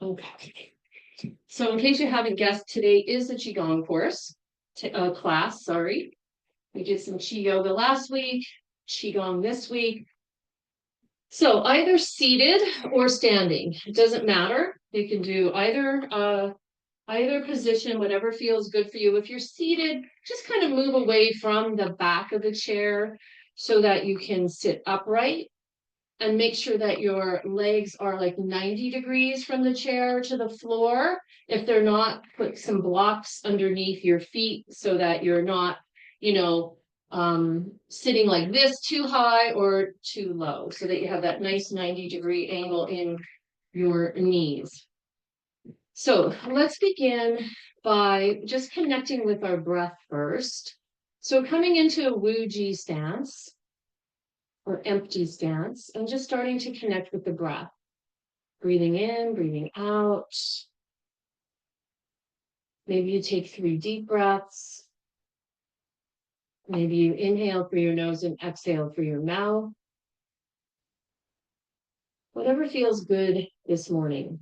Okay. So in case you haven't guessed, today is the Qigong class, sorry. We did some Qi yoga last week, Qigong this week. So either seated or standing, it doesn't matter. You can do either position, whatever feels good for you. If you're seated, just kind of move away from the back of the chair so that you can sit upright and make sure that your legs are like 90 degrees from the chair to the floor. If they're not, put some blocks underneath your feet so that you're not, you know, sitting like this too high or too low, so that you have that nice 90-degree angle in your knees. So let's begin by just connecting with our breath first. So coming into a Wu Ji stance, or empty stance, and just starting to connect with the breath. Breathing in, breathing out. Maybe you take 3 deep breaths. Maybe you inhale through your nose and exhale through your mouth. Whatever feels good this morning.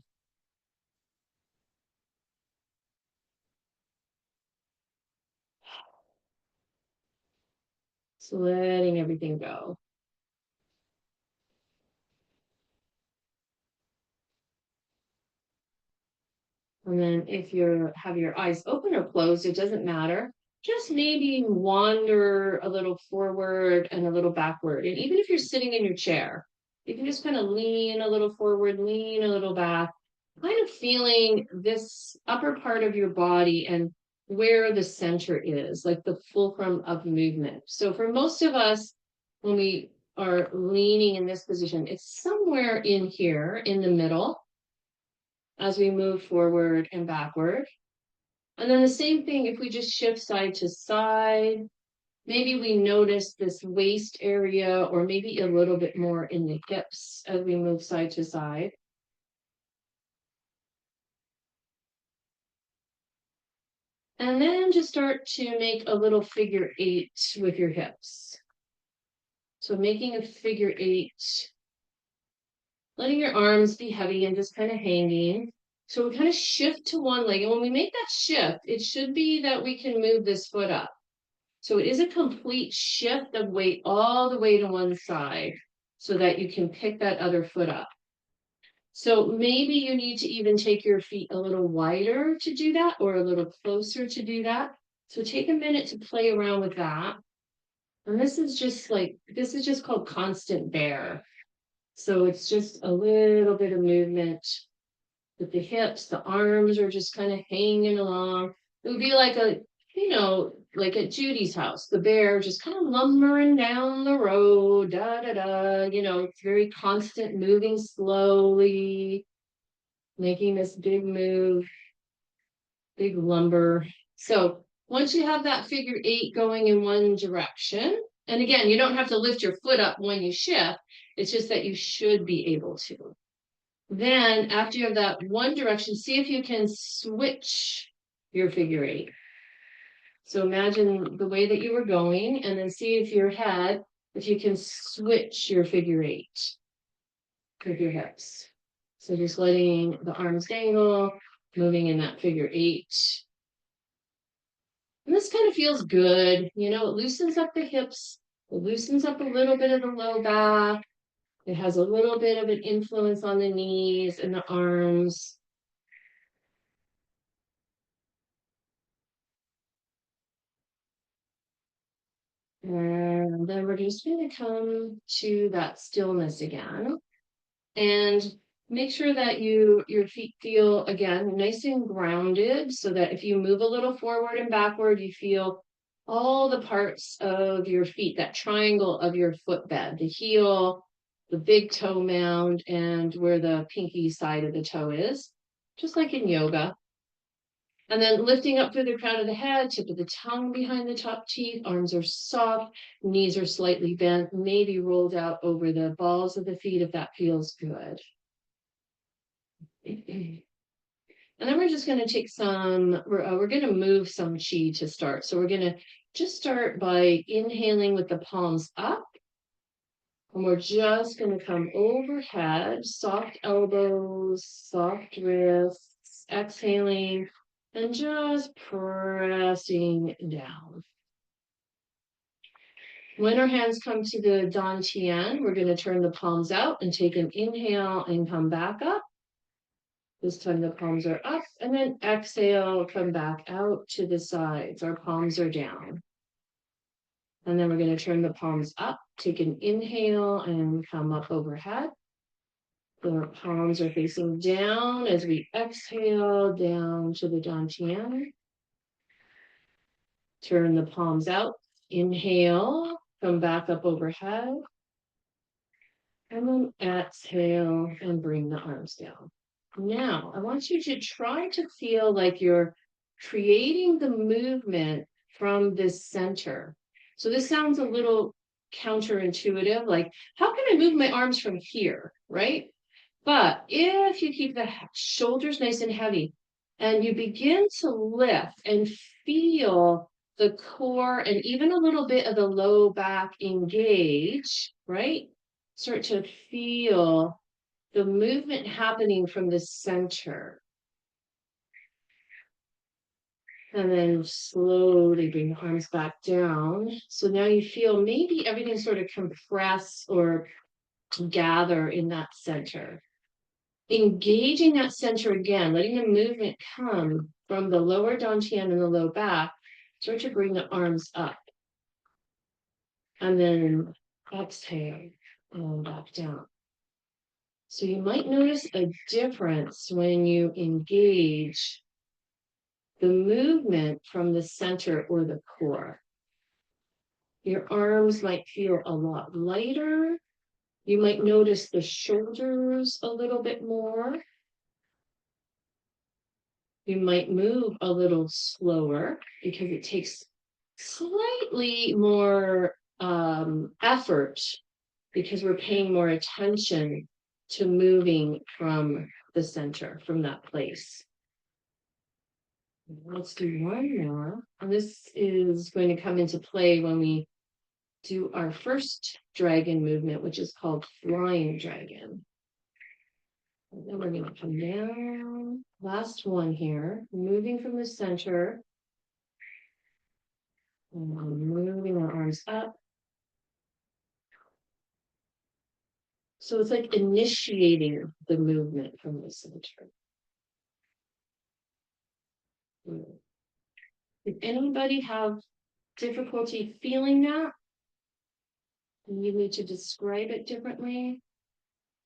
So letting everything go. And then if you have your eyes open or closed, it doesn't matter. Just maybe wander a little forward and a little backward. And even if you're sitting in your chair, you can just kind of lean a little forward, lean a little back, kind of feeling this upper part of your body and where the center is, like the fulcrum of movement. So for most of us, when we are leaning in this position, it's somewhere in here in the middle as we move forward and backward. And then the same thing if we just shift side to side. Maybe we notice this waist area or maybe a little bit more in the hips as we move side to side. And then just start to make a little figure 8 with your hips. So making a figure 8, letting your arms be heavy and just kind of hanging. So we kind of shift to one leg. And when we make that shift, it should be that we can move this foot up. So it is a complete shift of weight all the way to one side so that you can pick that other foot up. So maybe you need to even take your feet a little wider to do that or a little closer to do that. So take a minute to play around with that. And this is just called constant bear. So it's just a little bit of movement with the hips, the arms are just kind of hanging along. It would be like like at Judy's house, the bear just kind of lumbering down the road, da da da, it's very constant, moving slowly, making this big move, big lumber. So once you have that figure 8 going in one direction, and again, you don't have to lift your foot up when you shift, it's just that you should be able to. Then after you have that one direction, see if you can switch your figure 8. So imagine the way that you were going and then see if if you can switch your figure 8 with your hips. So just letting the arms dangle, moving in that figure 8. And this kind of feels good. It loosens up the hips, it loosens up a little bit of the low back. It has a little bit of an influence on the knees and the arms. And then we're just going to come to that stillness again. And make sure that your feet feel, again, nice and grounded so that if you move a little forward and backward, you feel all the parts of your feet, that triangle of your footbed, the heel, the big toe mound, and where the pinky side of the toe is, just like in yoga. And then lifting up through the crown of the head, tip of the tongue behind the top teeth, arms are soft, knees are slightly bent, maybe rolled out over the balls of the feet if that feels good. And then we're just going to take we're going to move some chi to start. So we're going to just start by inhaling with the palms up, And we're just going to come overhead, soft elbows, soft wrists, exhaling, and just pressing down. When our hands come to the dantian, we're going to turn the palms out and take an inhale and come back up. This time the palms are up, and then exhale, come back out to the sides. Our palms are down. And then we're going to turn the palms up, take an inhale and come up overhead. The palms are facing down as we exhale down to the dantian. Turn the palms out, inhale, come back up overhead. And then exhale and bring the arms down. Now, I want you to try to feel like you're creating the movement from this center. So this sounds a little counterintuitive, like, how can I move my arms from here, right? But if you keep the shoulders nice and heavy and you begin to lift and feel the core and even a little bit of the low back engage, right? Start to feel the movement happening from the center. And then slowly bring the arms back down. So now you feel maybe everything sort of compress or gather in that center. Engaging that center again, letting the movement come from the lower dantian and the low back. Start to bring the arms up. And then exhale and back down. So you might notice a difference when you engage the movement from the center or the core. Your arms might feel a lot lighter. You might notice the shoulders a little bit more. You might move a little slower because it takes slightly more effort because we're paying more attention to moving from the center, from that place. Let's do one more. And this is going to come into play when we do our first dragon movement, which is called flying dragon. And then we're going to come down. Last one here, moving from the center. And moving our arms up. So it's like initiating the movement from the center. Did anybody have difficulty feeling that? And you need to describe it differently?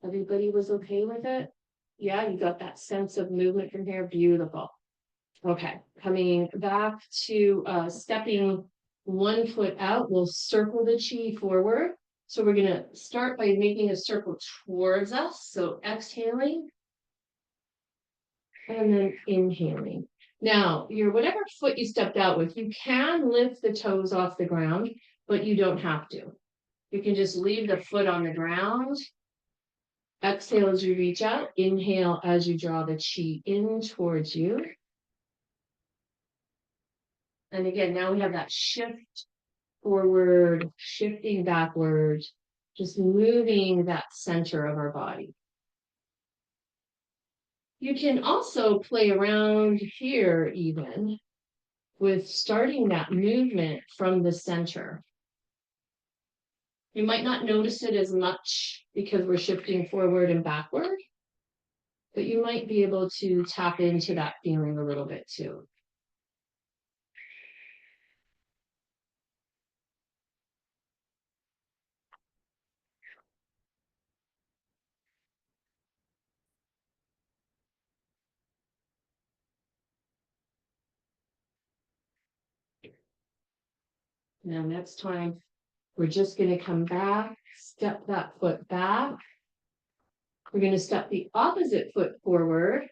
Everybody was okay with it? Yeah, you got that sense of movement from here. Beautiful. Okay, coming back to stepping one foot out, we'll circle the chi forward. So we're going to start by making a circle towards us. So exhaling and then inhaling. Now, your whatever foot you stepped out with, you can lift the toes off the ground, but you don't have to. You can just leave the foot on the ground. Exhale as you reach out. Inhale as you draw the chi in towards you. And again, now we have that shift forward, shifting backward, just moving that center of our body. You can also play around here even with starting that movement from the center. You might not notice it as much because we're shifting forward and backward, but you might be able to tap into that feeling a little bit too. Now next time, we're just going to come back, step that foot back. We're going to step the opposite foot forward.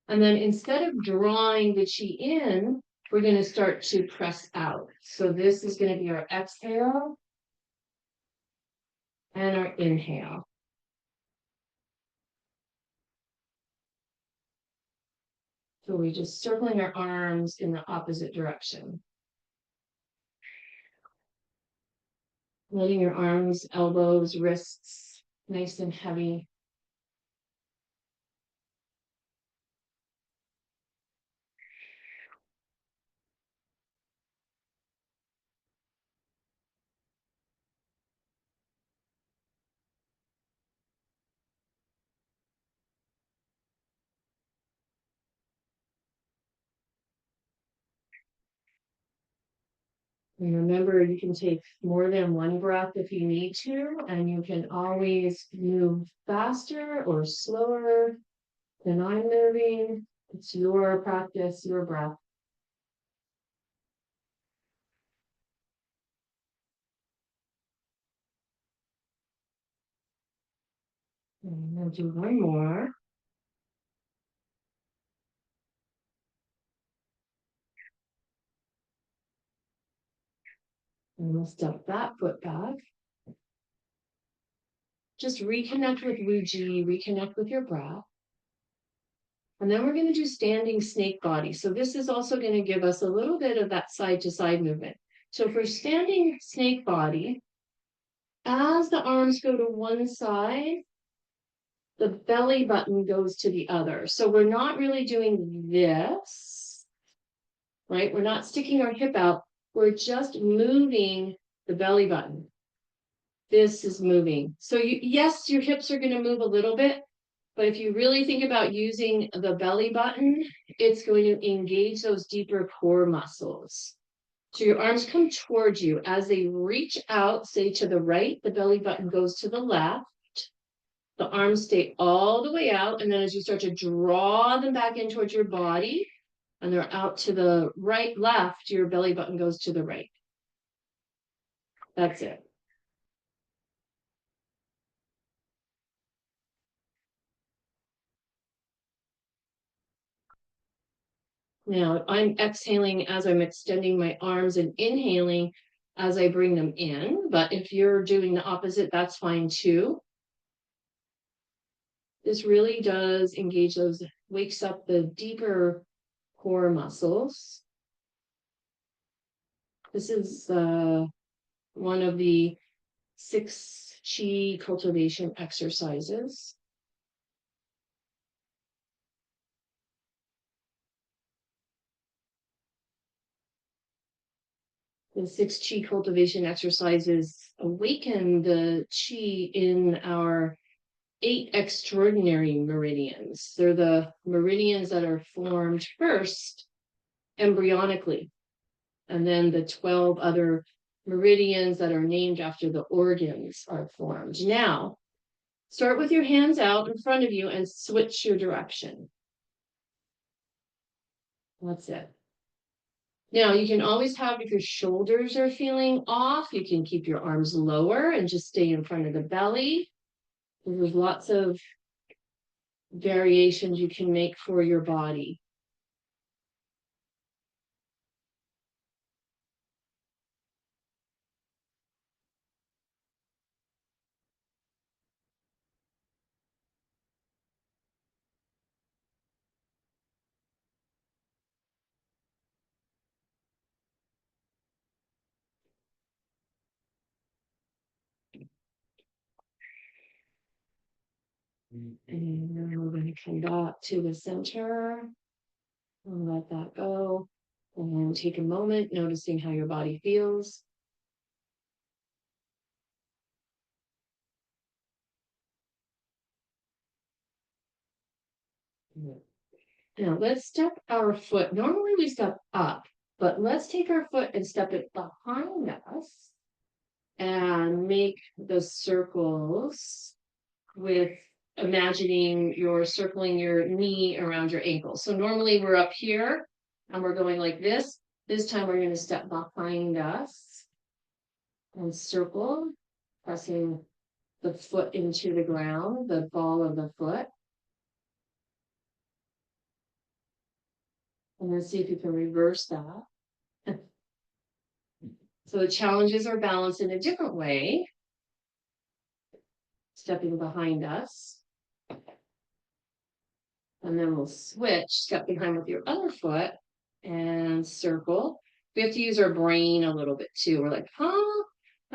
And then instead of drawing the chi in, we're going to start to press out. So this is going to be our exhale and our inhale. So we're just circling our arms in the opposite direction. Letting your arms, elbows, wrists nice and heavy. And remember, you can take more than one breath if you need to, and you can always move faster or slower than I'm moving. It's your practice, your breath. And we'll do one more. And we'll step that foot back. Just reconnect with Wuji, reconnect with your breath. And then we're going to do standing snake body. So this is also going to give us a little bit of that side to side movement. So for standing snake body, as the arms go to one side, the belly button goes to the other. So we're not really doing this, right? We're not sticking our hip out. We're just moving the belly button. This is moving. So yes, your hips are going to move a little bit, but if you really think about using the belly button, it's going to engage those deeper core muscles. So your arms come towards you. As they reach out, say to the right, the belly button goes to the left. The arms stay all the way out. And then as you start to draw them back in towards your body, and they're out to the right, left, your belly button goes to the right. That's it. Now I'm exhaling as I'm extending my arms and inhaling as I bring them in. But if you're doing the opposite, that's fine too. This really does engage those, wakes up the deeper core muscles. This is one of the 6 chi cultivation exercises. The 6 chi cultivation exercises awaken the chi in our 8 extraordinary meridians. They're the meridians that are formed first embryonically, and then the 12 other meridians that are named after the organs are formed. Now, start with your hands out in front of you and switch your direction. That's it. Now, you can always have, if your shoulders are feeling off, you can keep your arms lower and just stay in front of the belly. There's lots of variations you can make for your body. And then we're going to come back to the center and let that go. And take a moment noticing how your body feels. Now let's step our foot. Normally we step up, but let's take our foot and step it behind us and make the circles with imagining you're circling your knee around your ankle. So normally we're up here and we're going like this. This time we're going to step behind us and circle, pressing the foot into the ground, the ball of the foot. And let's see if you can reverse that. So the challenges are balanced in a different way. Stepping behind us. And then we'll switch, step behind with your other foot and circle. We have to use our brain a little bit too. We're like, huh?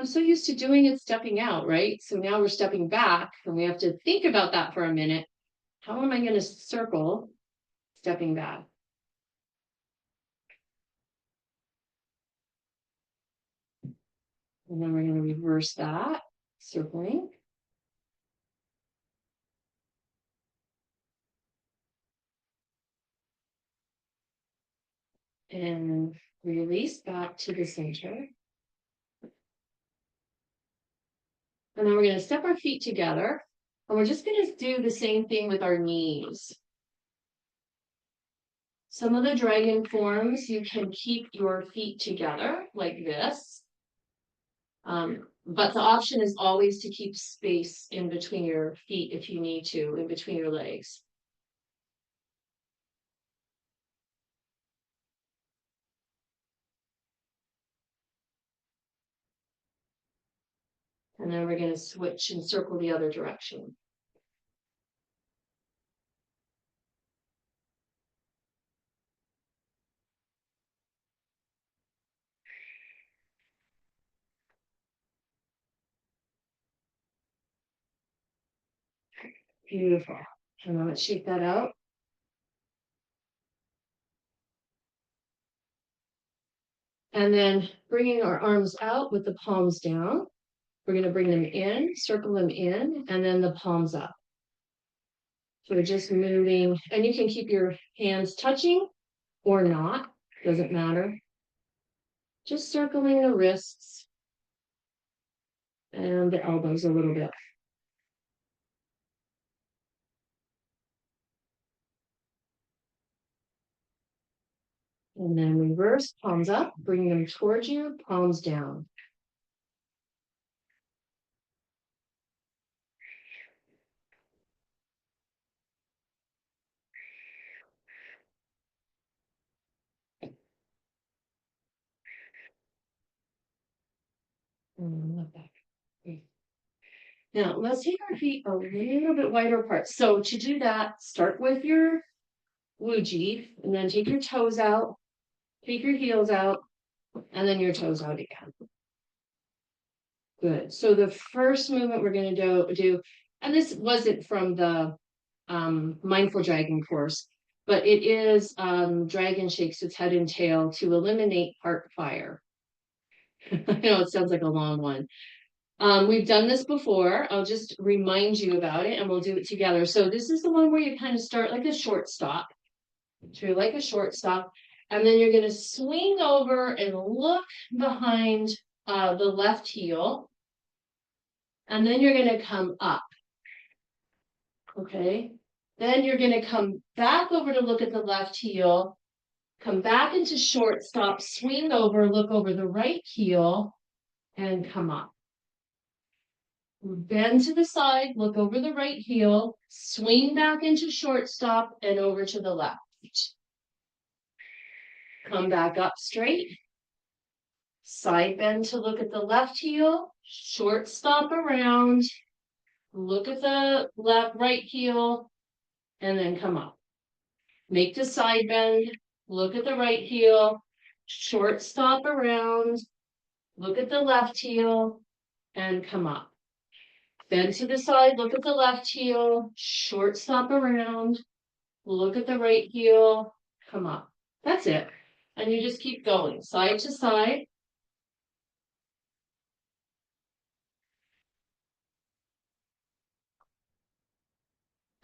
I'm so used to doing it stepping out, right? So now we're stepping back and we have to think about that for a minute. How am I going to circle stepping back? And then we're going to reverse that, circling. And release back to the center. And then we're going to step our feet together. And we're just going to do the same thing with our knees. Some of the dragon forms, you can keep your feet together like this. But the option is always to keep space in between your feet if you need to, in between your legs. And then we're going to switch and circle the other direction. Beautiful. And now let's shake that out. And then bringing our arms out with the palms down. We're going to bring them in, circle them in, and then the palms up. So we're just moving, and you can keep your hands touching or not, doesn't matter. Just circling the wrists and the elbows a little bit. And then reverse, palms up, bring them towards you, palms down. And look back. Now, let's take our feet a little bit wider apart. So to do that, start with your wuji, and then take your toes out, take your heels out, and then your toes out again. Good. So the first movement we're going to do, and this wasn't from the Mindful Dragon course, but it is dragon shakes its head and tail to eliminate heart fire. I know it sounds like a long one. We've done this before. I'll just remind you about it and we'll do it together. So this is the one where you kind of start like a short stop. So you're like a short stop, and then you're going to swing over and look behind the left heel, and then you're going to come up. Okay. Then you're going to come back over to look at the left heel, come back into short stop, swing over, look over the right heel, and come up. Bend to the side, look over the right heel, swing back into short stop and over to the left. Come back up straight. Side bend to look at the left heel, short stop around, look at the right heel, and then come up. Make the side bend, look at the right heel, short stop around, look at the left heel, and come up. Bend to the side, look at the left heel, short stop around, look at the right heel, come up. That's it. And you just keep going, side to side.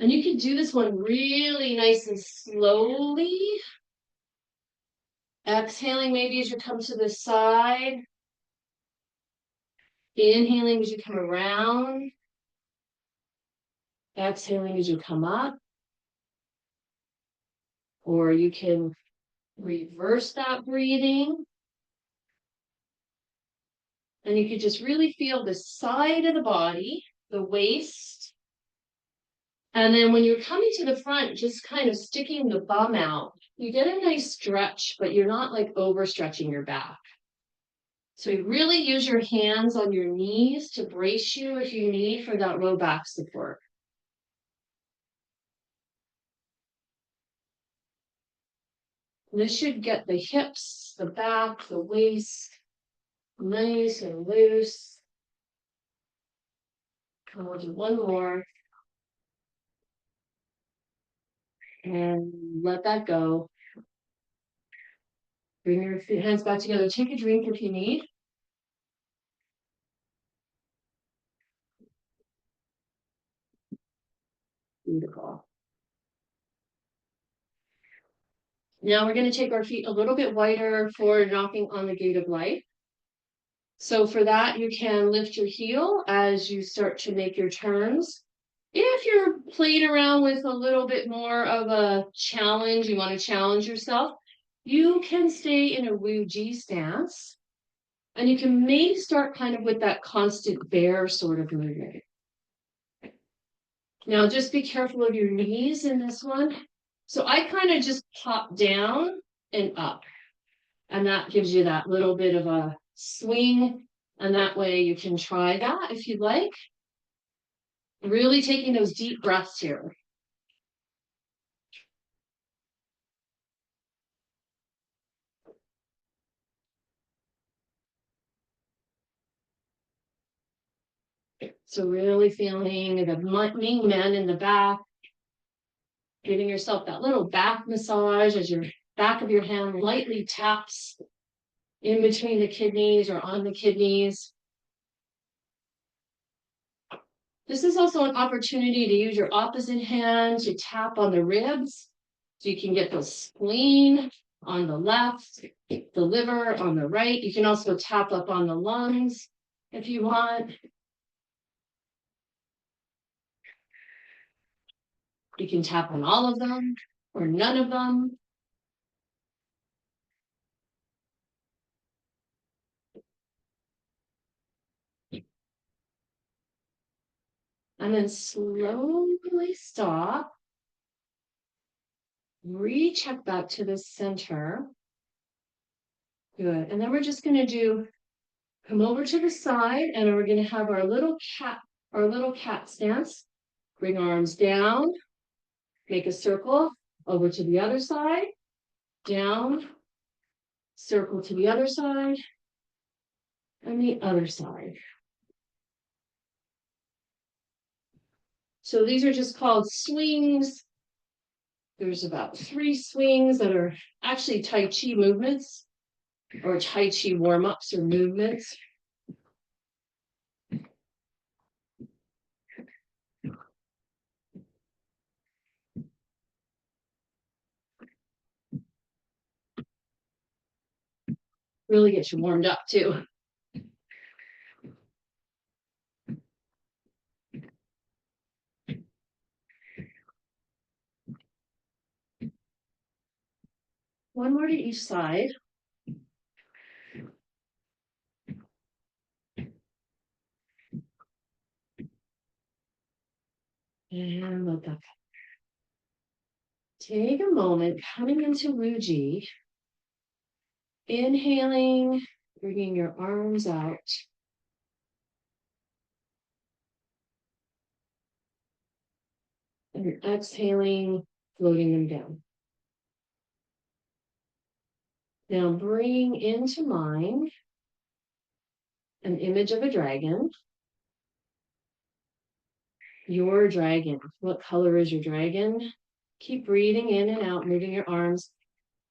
And you can do this one really nice and slowly. Exhaling maybe as you come to the side. Inhaling as you come around. Exhaling as you come up. Or you can reverse that breathing. And you can just really feel the side of the body, the waist. And then when you're coming to the front, just kind of sticking the bum out. You get a nice stretch, but you're not like overstretching your back. So you really use your hands on your knees to brace you if you need for that low back support. This should get the hips, the back, the waist, Nice and loose. And we'll do one more. And let that go. Bring your hands back together. Take a drink if you need. Beautiful. Now we're going to take our feet a little bit wider for knocking on the gate of life. So for that, you can lift your heel as you start to make your turns. If you're playing around with a little bit more of a challenge, you want to challenge yourself, you can stay in a Wu Ji stance. And you can maybe start kind of with that constant bear sort of movement. Now, just be careful of your knees in this one. So I kind of just pop down and up. And that gives you that little bit of a swing. And that way you can try that if you'd like. Really taking those deep breaths here. So really feeling the Ming Men in the back. Giving yourself that little back massage as your back of your hand lightly taps in between the kidneys or on the kidneys. This is also an opportunity to use your opposite hand to tap on the ribs. So you can get the spleen on the left, the liver on the right. You can also tap up on the lungs if you want. You can tap on all of them or none of them. And then slowly stop. Recheck back to the center. Good. And then we're just going to come over to the side, and we're going to have our little cat stance. Bring arms down, make a circle over to the other side, down, circle to the other side, and the other side. So these are just called swings. There's about 3 swings that are actually Tai Chi movements or Tai Chi warm-ups or movements. Really get you warmed up too. One more to each side. And let that go. Take a moment coming into Wu Ji. Inhaling, bringing your arms out. And exhaling, floating them down. Now bring into mind an image of a dragon. Your dragon. What color is your dragon? Keep breathing in and out, moving your arms.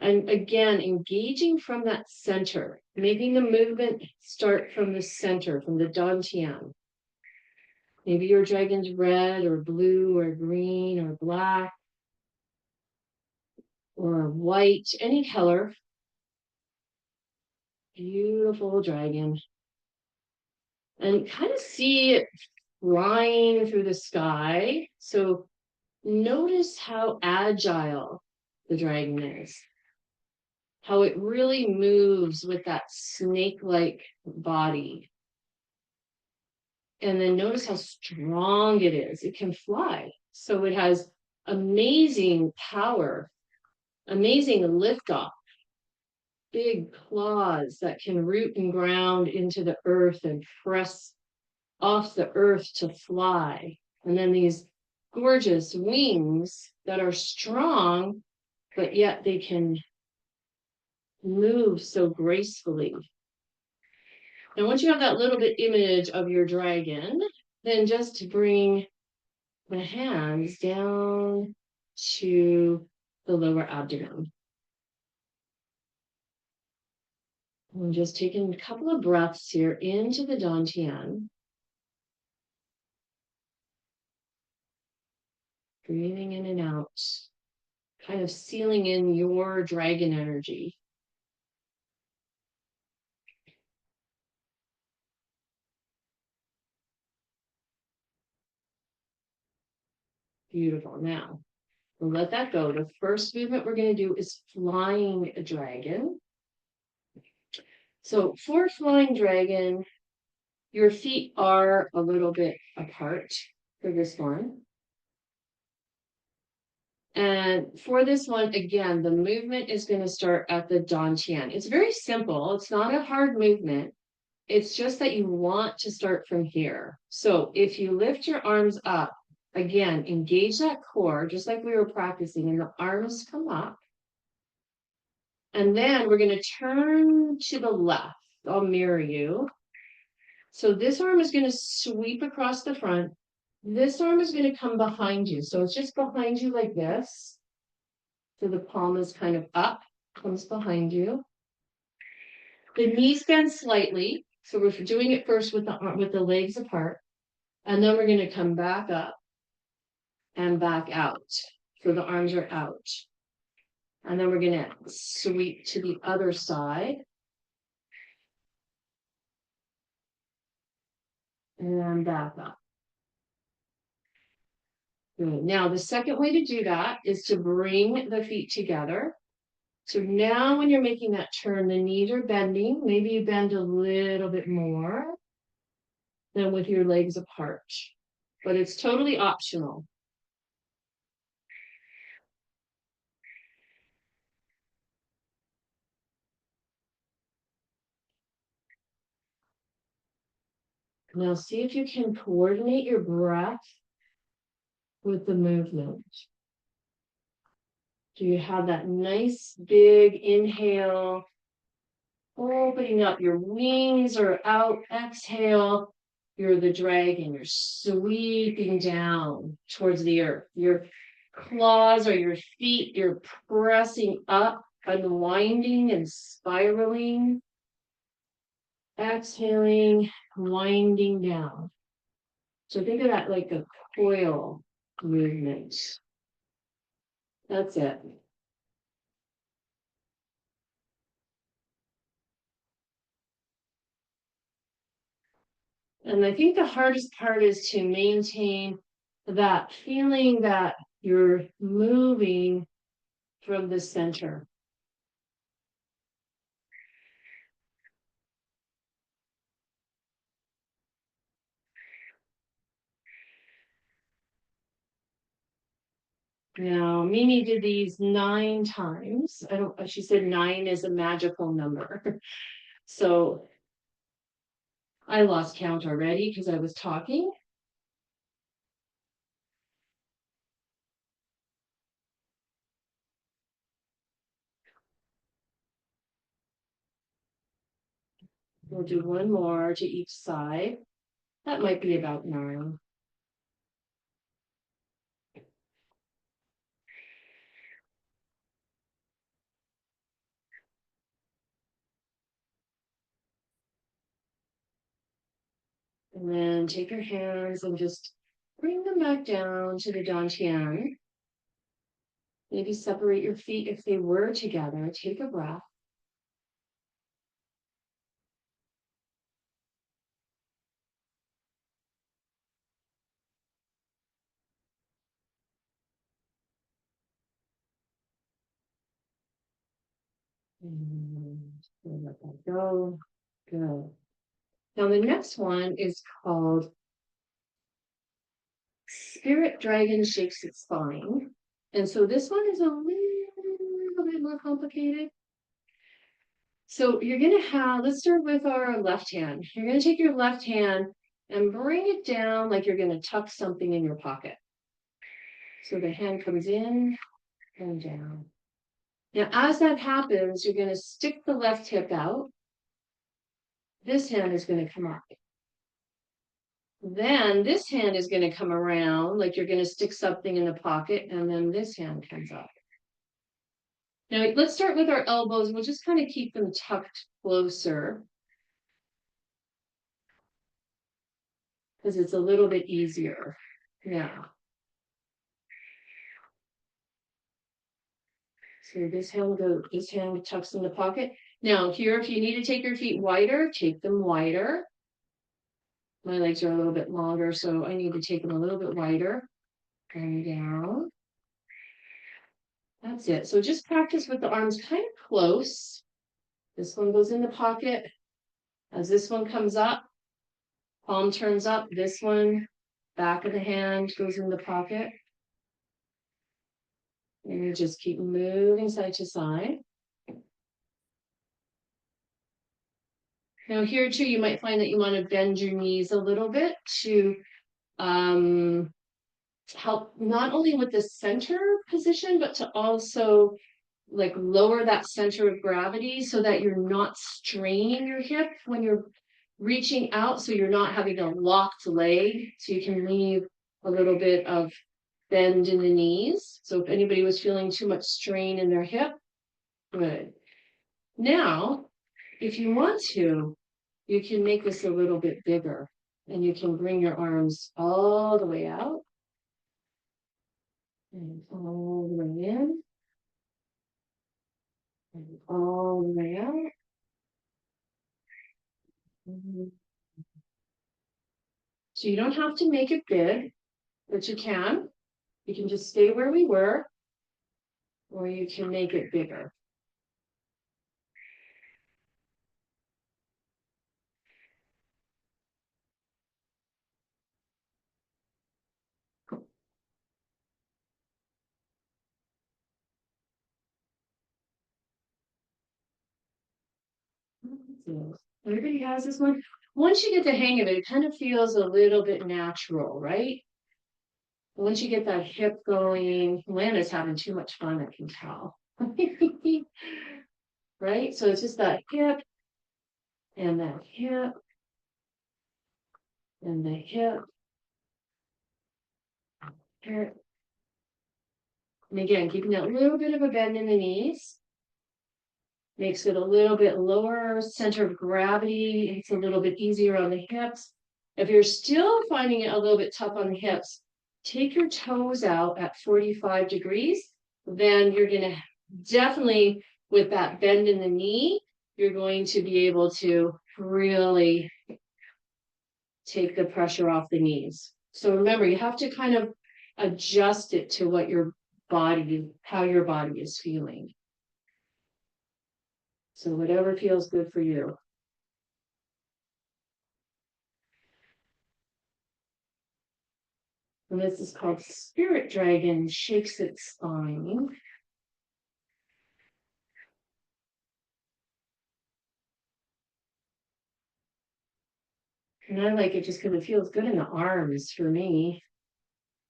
And again, engaging from that center, making the movement start from the center, from the dantian. Maybe your dragon's red or blue or green or black or white, any color. Beautiful dragon. And kind of see it flying through the sky. So notice how agile the dragon is. How it really moves with that snake-like body. And then notice how strong it is. It can fly. So it has amazing power, amazing liftoff, big claws that can root and ground into the earth and press off the earth to fly. And then these gorgeous wings that are strong, but yet they can move so gracefully. Now, once you have that little bit image of your dragon, then just bring the hands down to the lower abdomen. And just taking a couple of breaths here into the Dantian. Breathing in and out, kind of sealing in your dragon energy. Beautiful. Now, we'll let that go. The first movement we're going to do is flying a dragon. So for flying dragon, your feet are a little bit apart for this one. And for this one, again, the movement is going to start at the Dantian. It's very simple. It's not a hard movement. It's just that you want to start from here. So if you lift your arms up, again, engage that core, just like we were practicing, and the arms come up. And then we're going to turn to the left. I'll mirror you. So this arm is going to sweep across the front. This arm is going to come behind you. So it's just behind you like this. So the palm is kind of up, comes behind you. The knees bend slightly. So we're doing it first with the legs apart. And then we're going to come back up and back out. So the arms are out. And then we're going to sweep to the other side. And back up. Good. Now, the second way to do that is to bring the feet together. So now when you're making that turn, the knees are bending. Maybe you bend a little bit more than with your legs apart. But it's totally optional. Now see if you can coordinate your breath with the movement. Do you have that nice big inhale, opening up your wings are out, exhale, you're the dragon, you're sweeping down towards the earth. Your claws or your feet, you're pressing up, unwinding and spiraling. Exhaling, winding down. So think of that like a coil movement. That's it. And I think the hardest part is to maintain that feeling that you're moving from the center. Now, Mimi did these 9 times. She said 9 is a magical number. So I lost count already because I was talking. We'll do one more to each side. That might be about 9. And then take your hands and just bring them back down to the Dantian. Maybe separate your feet if they were together. Take a breath. And let that go. Good. Now the next one is called Spirit Dragon Shakes Its Spine. And so this one is a little bit more complicated. So you're going to have, let's start with our left hand. You're going to take your left hand and bring it down like you're going to tuck something in your pocket. So the hand comes in and down. Now, as that happens, you're going to stick the left hip out. this hand is going to come up. Then this hand is going to come around like you're going to stick something in the pocket, and then this hand comes up. Now let's start with our elbows. We'll just kind of keep them tucked closer because it's a little bit easier. Yeah. So this hand tucks in the pocket. Now here, if you need to take your feet wider, take them wider. My legs are a little bit longer, so I need to take them a little bit wider. And down. That's it. So just practice with the arms kind of close. This one goes in the pocket. As this one comes up, palm turns up. This one, back of the hand goes in the pocket. And you just keep moving side to side. Now here too, you might find that you want to bend your knees a little bit to help not only with the center position, but to also like lower that center of gravity so that you're not straining your hip when you're reaching out, so you're not having a locked leg, so you can leave a little bit of bend in the knees. So if anybody was feeling too much strain in their hip, good. Now, if you want to, you can make this a little bit bigger, and you can bring your arms all the way out and all the way in and all the way out. So you don't have to make it big, but you can. You can just stay where we were, or you can make it bigger. Everybody has this one. Once you get the hang of it, it kind of feels a little bit natural, right? Once you get that hip going, Lana's having too much fun, I can tell. Right? So it's just that hip and that hip and the hip. Hip. And again, keeping that little bit of a bend in the knees. Makes it a little bit lower center of gravity. It's a little bit easier on the hips. If you're still finding it a little bit tough on the hips, take your toes out at 45 degrees. Then you're going to definitely, with that bend in the knee, you're going to be able to really take the pressure off the knees. So remember, you have to kind of adjust it to what your body, how your body is feeling. So whatever feels good for you. And this is called Spirit Dragon Shakes Its Spine. And I like it just because it feels good in the arms for me.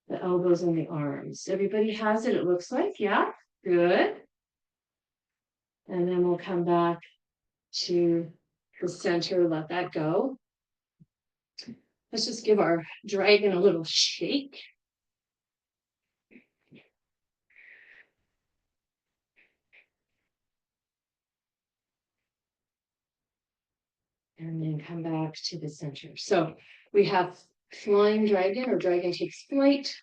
The elbows and the arms. Everybody has it, it looks like. Yeah, good. And then we'll come back to the center, let that go. Let's just give our dragon a little shake. And then come back to the center. So we have flying dragon, or dragon takes flight.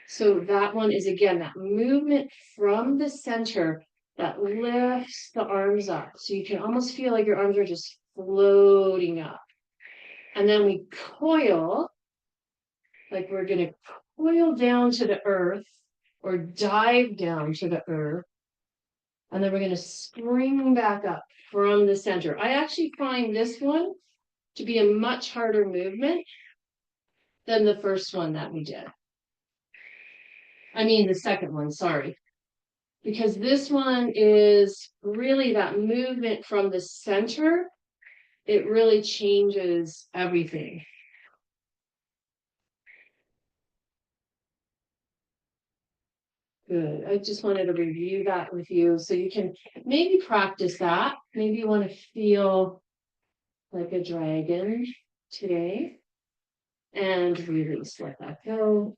So that one is, again, that movement from the center that lifts the arms up. So you can almost feel like your arms are just floating up. And then we coil, like we're going to coil down to the earth or dive down to the earth. And then we're going to spring back up from the center. I actually find this one to be a much harder movement than the first one that we did. I mean, the second one, sorry. Because this one is really that movement from the center. It really changes everything. Good. I just wanted to review that with you so you can maybe practice that. Maybe you want to feel like a dragon today. And release, let that go.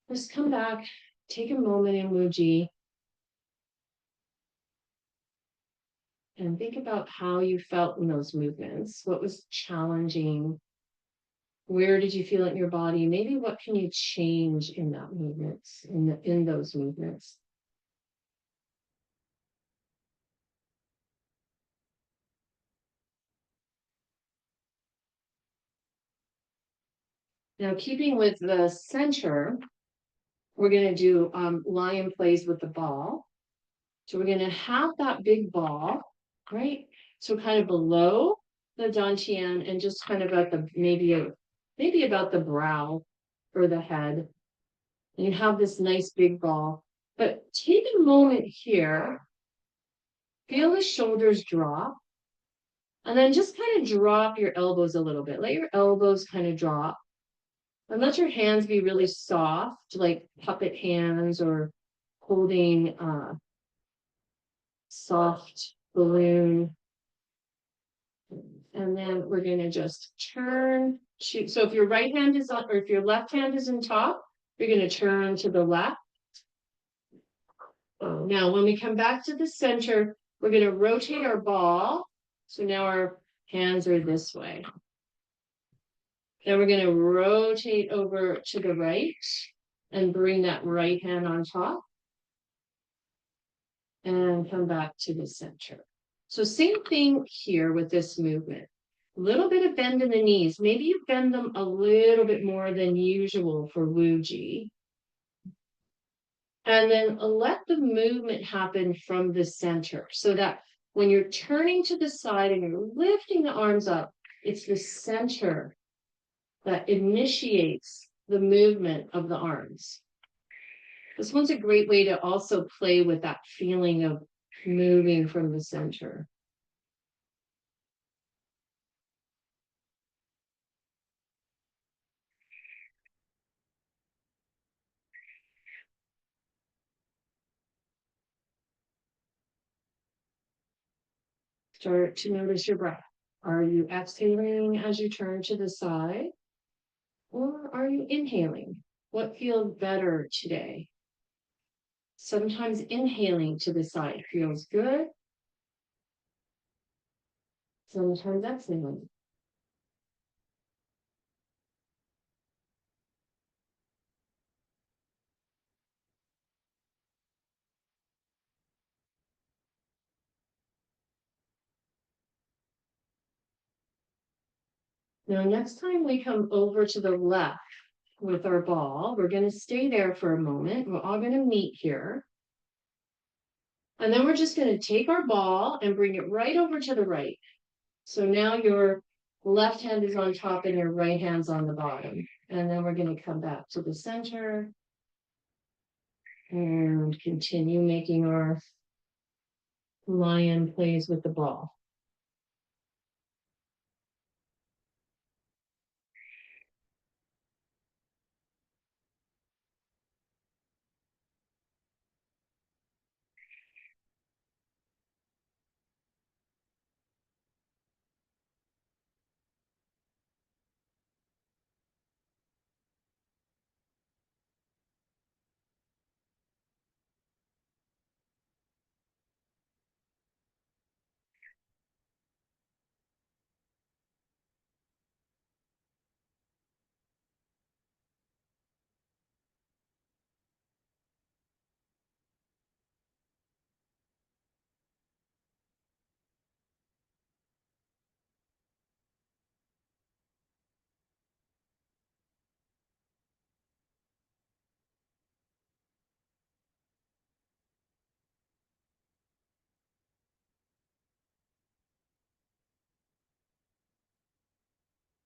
Just come back, take a moment in Wuji, and think about how you felt in those movements. What was challenging? Where did you feel it in your body? Maybe what can you change in that movement, in those movements? Now, keeping with the center, we're going to do lion plays with the ball. So we're going to have that big ball, right? So kind of below the dantian and just kind of at the maybe about the brow or the head. And you have this nice big ball. But take a moment here, feel the shoulders drop, and then just kind of drop your elbows a little bit. Let your elbows kind of drop. And let your hands be really soft, like puppet hands or holding soft balloon. And then we're going to just turn to, so if your right hand is on, or if your left hand is in top, you're going to turn to the left. Now, when we come back to the center, we're going to rotate our ball. So now our hands are this way. Then we're going to rotate over to the right and bring that right hand on top. And come back to the center. So same thing here with this movement. A little bit of bend in the knees. Maybe you bend them a little bit more than usual for Wuji. And then let the movement happen from the center so that when you're turning to the side and you're lifting the arms up, it's the center that initiates the movement of the arms. This one's a great way to also play with that feeling of moving from the center. Start to notice your breath. Are you exhaling as you turn to the side? Or are you inhaling? What feels better today? Sometimes inhaling to the side feels good. Sometimes exhaling. Now, next time we come over to the left with our ball, we're going to stay there for a moment. We're all going to meet here. And then we're just going to take our ball and bring it right over to the right. So now your left hand is on top and your right hand's on the bottom. And then we're going to come back to the center and continue making our lion plays with the ball.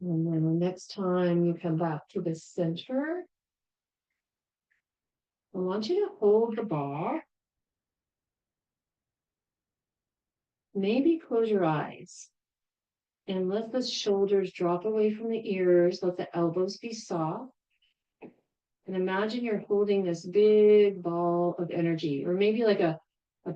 And then the next time you come back to the center, I want you to hold the ball. Maybe close your eyes and let the shoulders drop away from the ears. Let the elbows be soft. And imagine you're holding this big ball of energy, or maybe like a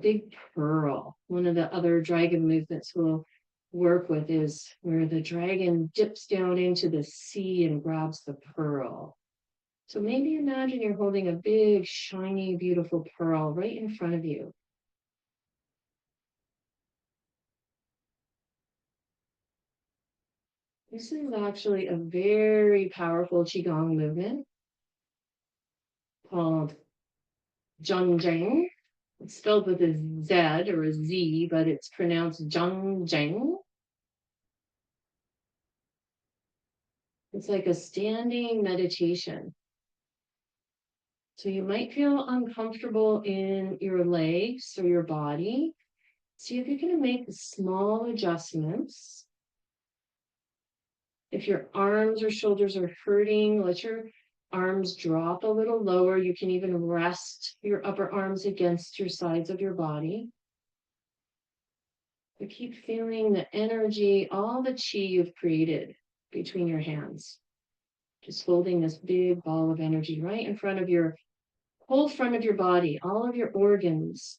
big pearl. One of the other dragon movements will work with is where the dragon dips down into the sea and grabs the pearl. So maybe imagine you're holding a big, shiny, beautiful pearl right in front of you. This is actually a very powerful Qigong movement called Zhang. It's spelled with a Z or a Z, but it's pronounced Zhang. It's like a standing meditation. So you might feel uncomfortable in your legs or your body. See if you can make small adjustments. If your arms or shoulders are hurting, let your arms drop a little lower. You can even rest your upper arms against your sides of your body. But keep feeling the energy, all the chi you've created between your hands. Just holding this big ball of energy right in front of your whole front of your body, all of your organs.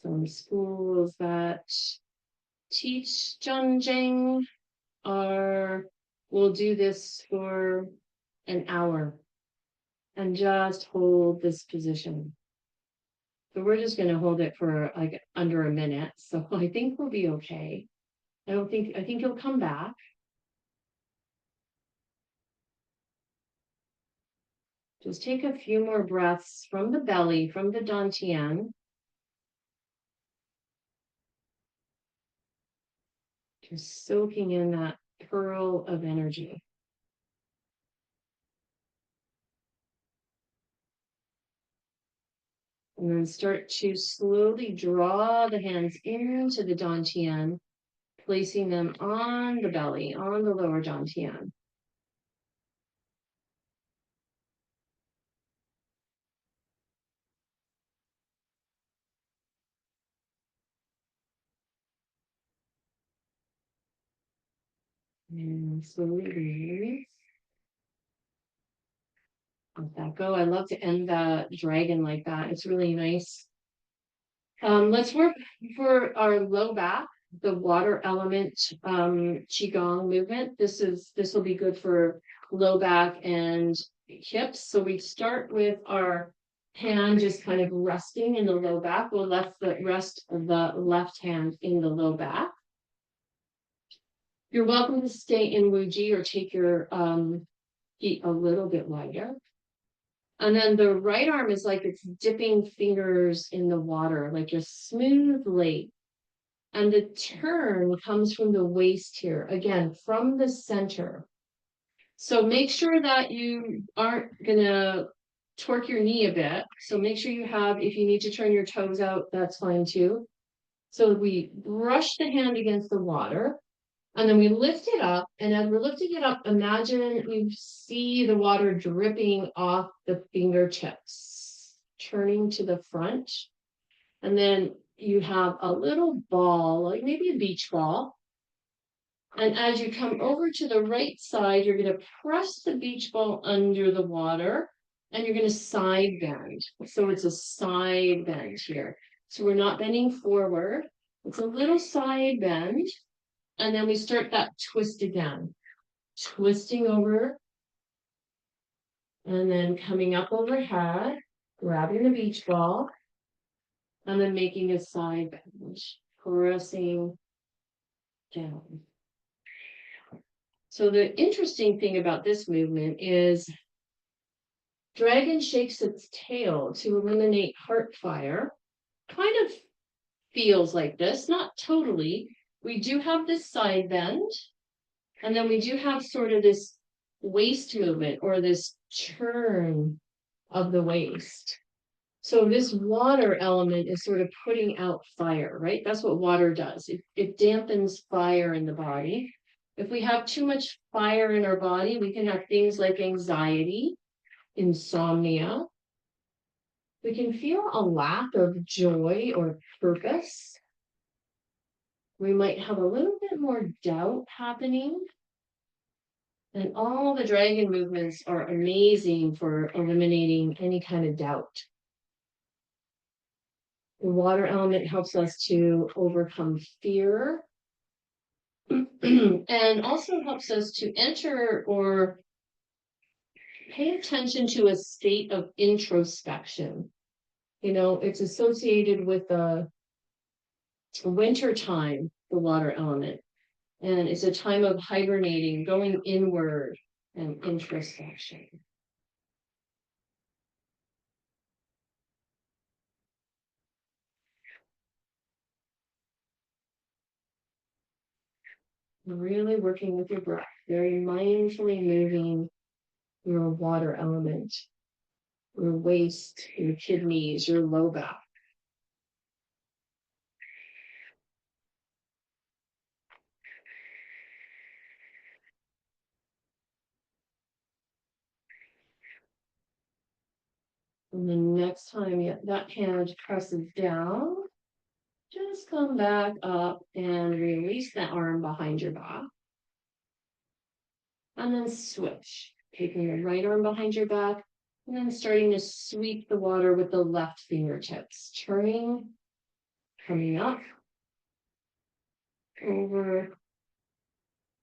Some schools that teach Zheng are will do this for an hour and just hold this position. So we're just going to hold it for like under a minute. So I think we'll be okay. I think you'll come back. Just take a few more breaths from the belly, from the dantian. Just soaking in that pearl of energy. And then start to slowly draw the hands into the dantian, placing them on the belly, on the lower dantian. And slowly release. Let that go. I love to end the dragon like that. It's really nice. Let's work for our low back, the water element qigong movement. This will be good for low back and hips. So we start with our hand just kind of resting in the low back. We'll rest the left hand in the low back. You're welcome to stay in Wuji or take your feet a little bit wider. And then the right arm is like it's dipping fingers in the water, like a smooth lake. And the turn comes from the waist here, again, from the center. So make sure that you aren't gonna torque your knee a bit. So make sure you have, if you need to turn your toes out, that's fine too. So we brush the hand against the water. And then we lift it up, and as we're lifting it up, imagine you see the water dripping off the fingertips, turning to the front. And then you have a little ball, like maybe a beach ball. And as you come over to the right side, you're going to press the beach ball under the water, and you're going to side bend. So it's a side bend here. So we're not bending forward. It's a little side bend. And then we start that twist again, twisting over and then coming up overhead, grabbing the beach ball, and then making a side bend, pressing down. So the interesting thing about this movement is dragon shakes its tail to eliminate heart fire. Kind of feels like this, not totally. We do have this side bend. And then we do have sort of this waist movement or this turn of the waist. So this water element is sort of putting out fire, right? That's what water does. It dampens fire in the body. If we have too much fire in our body, we can have things like anxiety, insomnia. We can feel a lack of joy or purpose. We might have a little bit more doubt happening. And all the dragon movements are amazing for eliminating any kind of doubt. The water element helps us to overcome fear and also helps us to enter or pay attention to a state of introspection. You know, it's associated with the winter time, the water element, and it's a time of hibernating, going inward and introspection. Really working with your breath, very mindfully moving your water element, your waist, your kidneys, your low back. And the next time that hand presses down, just come back up and release that arm behind your back. And then switch, taking your right arm behind your back, and then starting to sweep the water with the left fingertips, turning, coming up, over,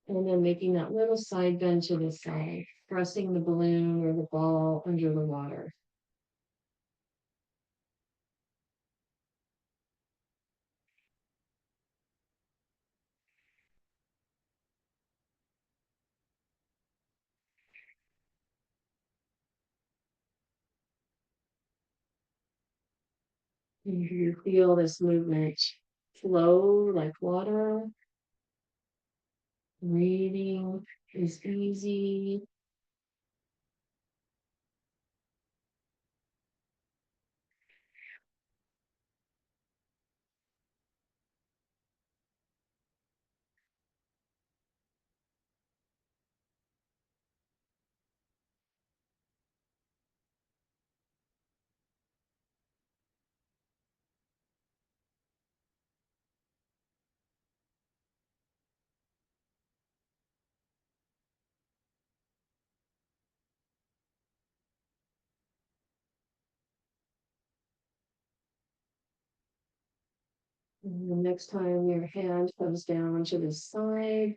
and then making that little side bend to the side, pressing the balloon or the ball under the water. And you feel this movement flow like water. Breathing is easy. And the next time your hand comes down to the side,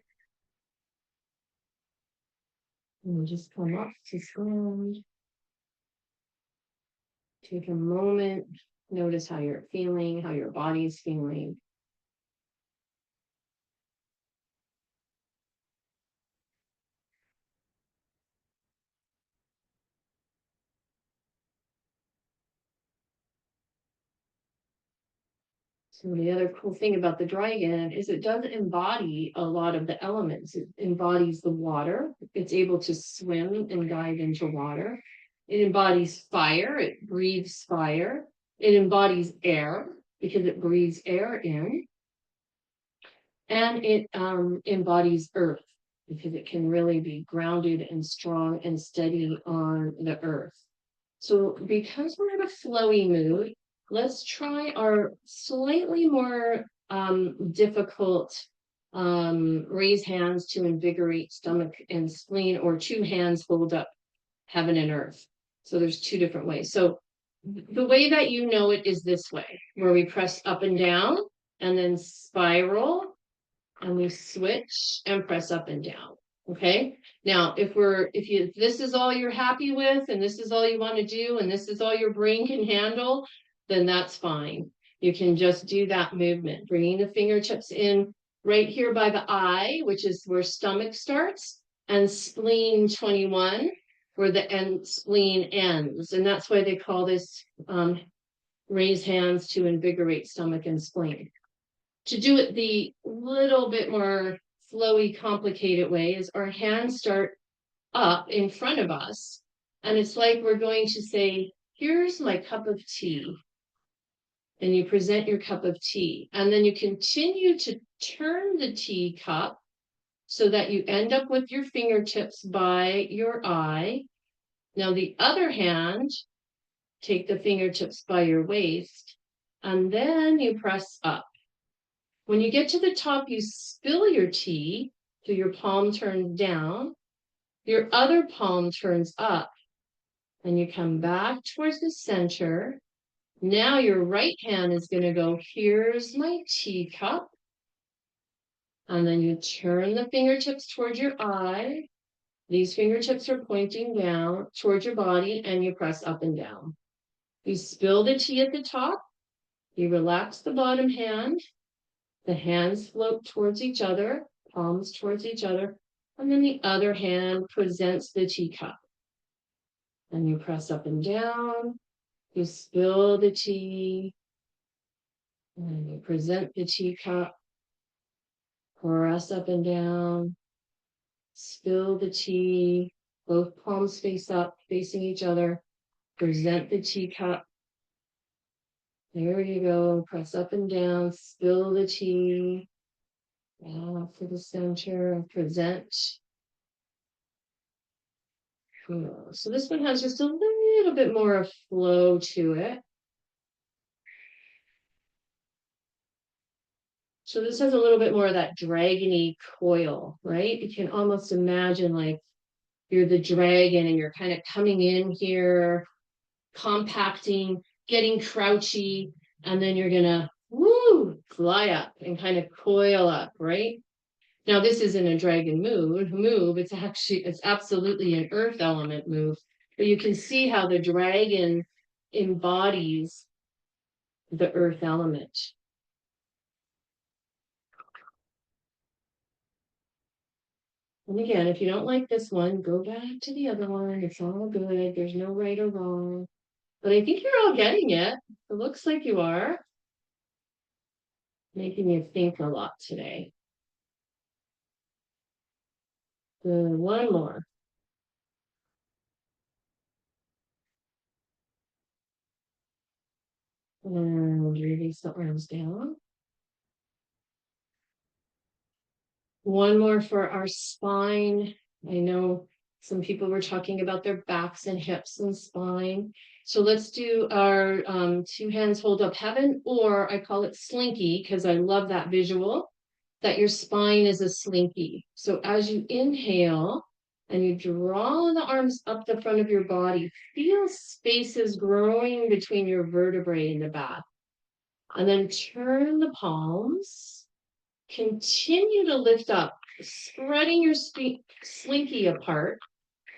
and just come up to stand. Take a moment, notice how you're feeling, how your body's feeling. So the other cool thing about the dragon is it does embody a lot of the elements. It embodies the water. It's able to swim and dive into water. It embodies fire. It breathes fire. It embodies air because it breathes air in. And it embodies earth because it can really be grounded and strong and steady on the earth. So because we're in a flowy mood, let's try our slightly more difficult raise hands to invigorate stomach and spleen, or two hands hold up heaven and earth. So there's two different ways. So the way that you know it is this way, where we press up and down and then spiral and we switch and press up and down. Okay. Now, if this is all you're happy with, and this is all you want to do, and this is all your brain can handle, then that's fine. You can just do that movement, bringing the fingertips in right here by the eye, which is where stomach starts, and spleen 21, where the end spleen ends. And that's why they call this raise hands to invigorate stomach and spleen. To do it the little bit more flowy, complicated way is our hands start up in front of us. And it's like we're going to say, here's my cup of tea. And you present your cup of tea. And then you continue to turn the tea cup so that you end up with your fingertips by your eye. Now the other hand, take the fingertips by your waist, and then you press up. When you get to the top, you spill your tea, so your palm turns down, Your other palm turns up and you come back towards the center. Now your right hand is going to go, here's my teacup. And then you turn the fingertips towards your eye. These fingertips are pointing down towards your body and you press up and down. You spill the tea at the top. You relax the bottom hand. The hands float towards each other, palms towards each other. And then the other hand presents the teacup. And you press up and down. You spill the tea. And you present the teacup. Press up and down. Spill the tea. Both palms face up, facing each other. Present the teacup. There you go. Press up and down. Spill the tea. Down to the center. Present. Cool. So this one has just a little bit more of flow to it. So this has a little bit more of that dragony coil, right? You can almost imagine like you're the dragon and you're kind of coming in here, compacting, getting crouchy, and then you're gonna fly up and kind of coil up, right? Now this isn't a dragon move. It's absolutely an earth element move. But you can see how the dragon embodies the earth element. And again, if you don't like this one, go back to the other one. It's all good. There's no right or wrong. But I think you're all getting it. It looks like you are. Making you think a lot today. Good. One more. And release the arms down. One more for our spine. I know some people were talking about their backs and hips and spine. So let's do our two hands hold up heaven, or I call it slinky because I love that visual, that your spine is a slinky. So as you inhale and you draw the arms up the front of your body, feel spaces growing between your vertebrae in the back. And then turn the palms. Continue to lift up, spreading your slinky apart.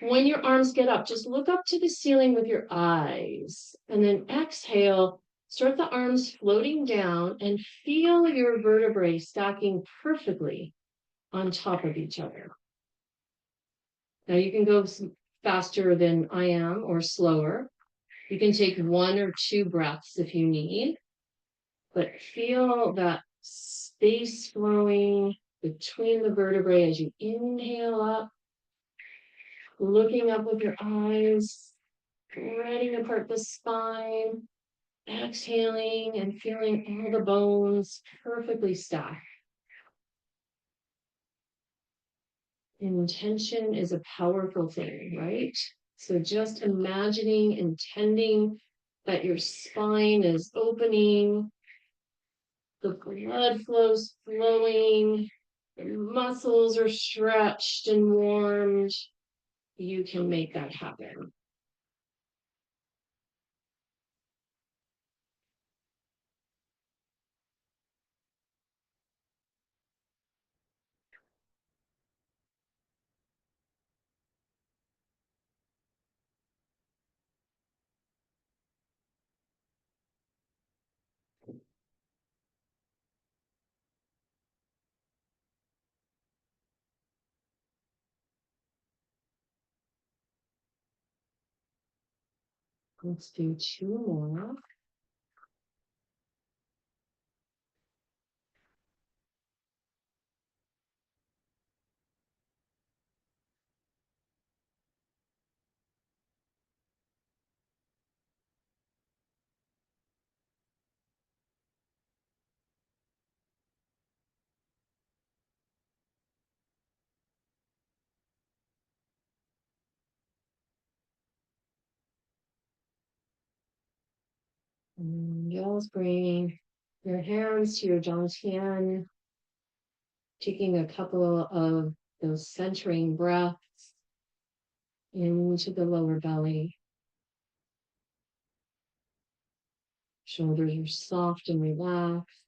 When your arms get up, just look up to the ceiling with your eyes. And then exhale, start the arms floating down and feel your vertebrae stacking perfectly on top of each other. Now you can go faster than I am or slower. You can take 1 or 2 breaths if you need, but feel that space flowing between the vertebrae as you inhale up, looking up with your eyes, spreading apart the spine, exhaling and feeling all the bones perfectly stacked. Intention is a powerful thing, right? So just imagining, intending that your spine is opening, the blood flows flowing, the muscles are stretched and warmed. You can make that happen. Let's do 2 more. And just bring your hands to your dantian, taking a couple of those centering breaths. into the lower belly. Shoulders are soft and relaxed.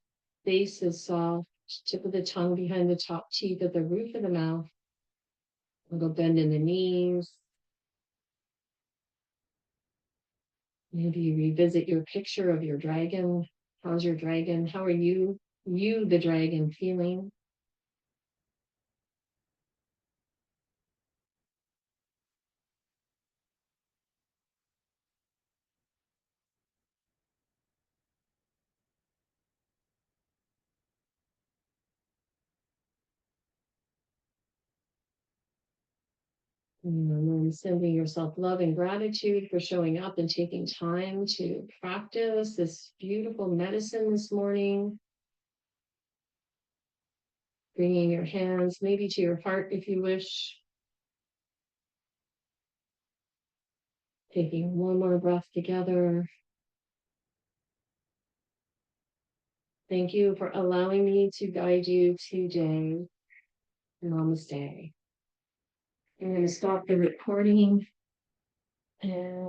Face is soft. Tip of the tongue behind the top teeth at the roof of the mouth. A little bend in the knees. Maybe you revisit your picture of your dragon. How's your dragon? How are you, the dragon, feeling? And then sending yourself love and gratitude for showing up and taking time to practice this beautiful medicine this morning. Bringing your hands maybe to your heart if you wish. Taking one more breath together. Thank you for allowing me to guide you today. Namaste. I'm going to stop the recording and